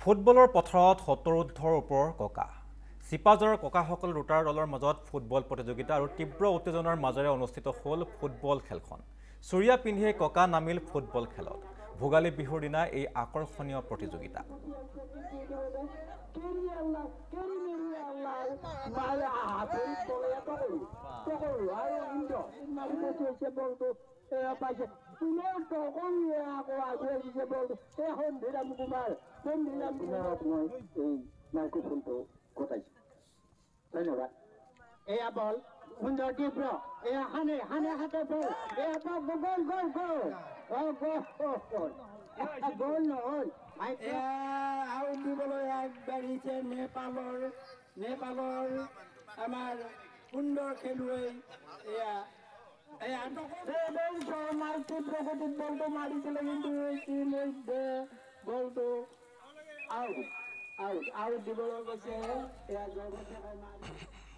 ফুটবলৰ পথাৰত ৭০ ওপৰৰ ককা চিপাজৰ ককাসকল দুটাৰ দলৰ মাজত ফুটবল প্ৰতিযোগিতা আৰু তীব্ৰ উত্তেজনাৰ মাজেৰে অনুষ্ঠিত হ'ল ফুটবল খেলখন চুৰিয়া পিন্ধিয়ে ককা নামিল ফুটবল খেলত ভোগালী বিহুৰ দিনা এই আকৰ্ষণীয় প্ৰতিযোগিতা ধন্যবাদ এয়া বল সুন্দর তীব্র এয়া হানে হানে হাতে বল এয়া তো গোল গোল গোল গোল নহল আউট দিবলৈ আগবাঢ়িছে নেপালৰ আমাৰ সুন্দৰ খেলুৱৈ এয়া তীব্ৰ গতিত বলটো মাৰিছিলে কিন্তু ইতিমধ্যে বলটো আউট দিবলৈ গৈছে এয়া জয়মতী